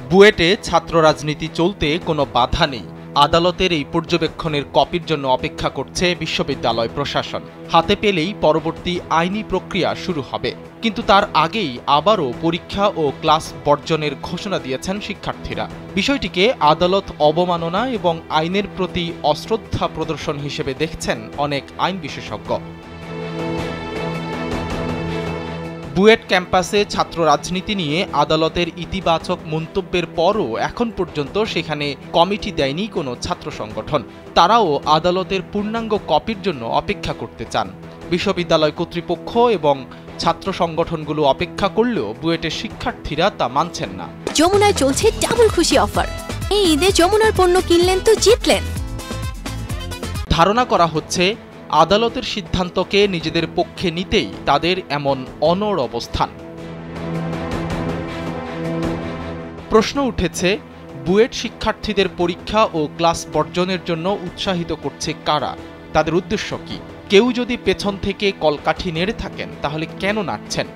বুয়েটে ছাত্র রাজনীতি চলতে কোনো বাধা নেই। আদালতের এই পর্যবেক্ষণের কপির জন্য অপেক্ষা করছে বিশ্ববিদ্যালয় প্রশাসন। হাতে পেলেই পরবর্তী আইনি প্রক্রিয়া শুরু হবে। কিন্তু তার আগেই আবারও পরীক্ষা ও ক্লাস বর্জনের ঘোষণা দিয়েছেন শিক্ষার্থীরা। বিষয়টিকে আদালত অবমাননা এবং আইনের প্রতি অশ্রদ্ধা প্রদর্শন হিসেবে দেখছেন অনেক আইন বিশেষজ্ঞ। বুয়েট ক্যাম্পাসে ছাত্র রাজনীতি নিয়ে আদালতের ইতিবাচক মন্তব্যের পরও এখন পর্যন্ত সেখানে কমিটি দেয়নি কোনো ছাত্র সংগঠন। তারাও আদালতের পূর্ণাঙ্গ কপির জন্য অপেক্ষা করতে চান। বিশ্ববিদ্যালয় কর্তৃপক্ষ এবং ছাত্র সংগঠনগুলো অপেক্ষা করলেও বুয়েটের শিক্ষার্থীরা তা মানছেন না। যমুনায় চলছে ডাবল খুশি অফার। এই ঈদে যমুনার পণ্য কিনলেন তো জিতলেন। ধারণা করা হচ্ছে আদালতের সিদ্ধান্তকে নিজেদের পক্ষে নিতেই তাদের এমন অনড় অবস্থান। প্রশ্ন উঠেছে, বুয়েট শিক্ষার্থীদের পরীক্ষা ও ক্লাস বর্জনের জন্য উৎসাহিত করছে কারা? তাদের উদ্দেশ্য কি? কেউ যদি পেছন থেকে কলকাঠি নেড়ে থাকেন তাহলে কেন নাড়ছেন?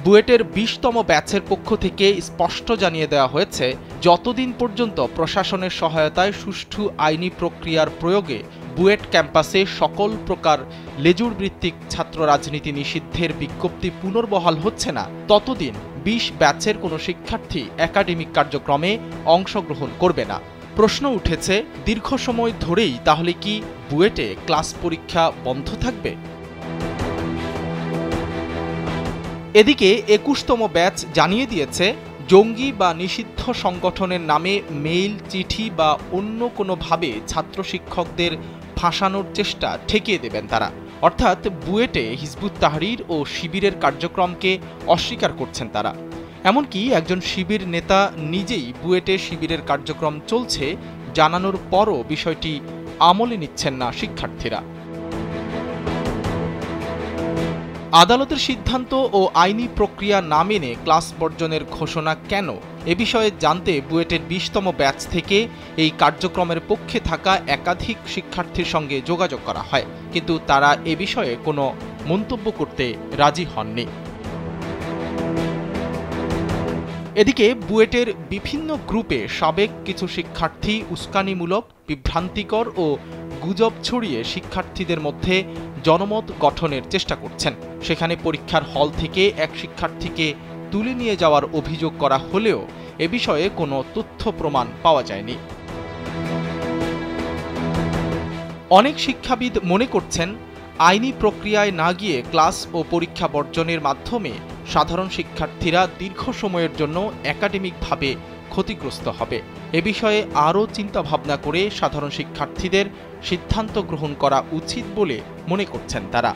বুয়েটের ২০তম ব্যাচের পক্ষ থেকে স্পষ্ট জানিয়ে দেওয়া হয়েছে, যতদিন পর্যন্ত প্রশাসনের সহায়তায় সুষ্ঠু আইনি প্রক্রিয়ার প্রয়োগে বুয়েট ক্যাম্পাসে সকল প্রকার লেজুর ভিত্তিক ছাত্র রাজনীতি নিষিদ্ধের বিজ্ঞপ্তি পুনর্বহাল হচ্ছে না, ততদিন ২০ ব্যাচের কোনো শিক্ষার্থী একাডেমিক কার্যক্রমে অংশগ্রহণ করবে না। প্রশ্ন উঠেছে, দীর্ঘ সময় ধরেই তাহলে কি বুয়েটে ক্লাস পরীক্ষা বন্ধ থাকবে? এদিকে ২১তম ব্যাচ জানিয়ে দিয়েছে, জঙ্গি বা নিষিদ্ধ সংগঠনের নামে মেইল, চিঠি বা অন্য কোনোভাবে ছাত্র শিক্ষকদের ফাঁসানোর চেষ্টা ঠেকিয়ে দেবেন তারা। অর্থাৎ বুয়েটে হিজবুত তাহরীর ও শিবিরের কার্যক্রমকে অস্বীকার করছেন তারা। এমনকি একজন শিবির নেতা নিজেই বুয়েটে শিবিরের কার্যক্রম চলছে জানানোর পরও বিষয়টি আমলে নিচ্ছেন না শিক্ষার্থীরা। আদালতের সিদ্ধান্ত ও আইনি প্রক্রিয়া না মেনে ক্লাস বর্জনের ঘোষণা কেন? এ বিষয়ে জানতে বুয়েটের ২০তম ব্যাচ থেকে এই কার্যক্রমের পক্ষে থাকা একাধিক শিক্ষার্থীর সঙ্গে যোগাযোগ করা হয়, কিন্তু তারা এ বিষয়ে কোনো মন্তব্য করতে রাজি হননি। এদিকে বুয়েটের বিভিন্ন গ্রুপে সাবেক কিছু শিক্ষার্থী উস্কানিমূলক, বিভ্রান্তিকর ও গুজব ছড়িয়ে শিক্ষার্থীদের মধ্যে জনমত গঠনের চেষ্টা করছেন। সেখানে পরীক্ষার হল থেকে এক শিক্ষার্থীকে তুলে নিয়ে যাওয়ার অভিযোগ করা হলেও এ বিষয়ে কোনো তথ্য প্রমাণ পাওয়া যায়নি। অনেক শিক্ষাবিদ মনে করছেন, আইনি প্রক্রিয়ায় না গিয়ে ক্লাস ও পরীক্ষা বর্জনের মাধ্যমে সাধারণ শিক্ষার্থীরা দীর্ঘ সময়ের জন্য একাডেমিকভাবে ক্ষতিগ্রস্ত হবে। এ বিষয়ে আরও চিন্তাভাবনা করে সাধারণ শিক্ষার্থীদের সিদ্ধান্ত গ্রহণ করা উচিত বলে মনে করছেন তারা।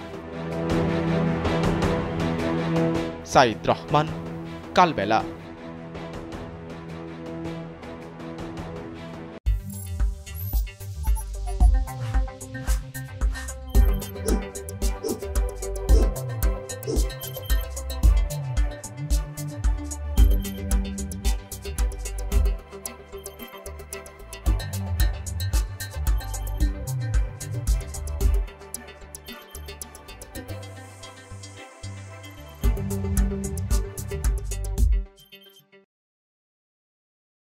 সাইদ রহমান, কালবেলা।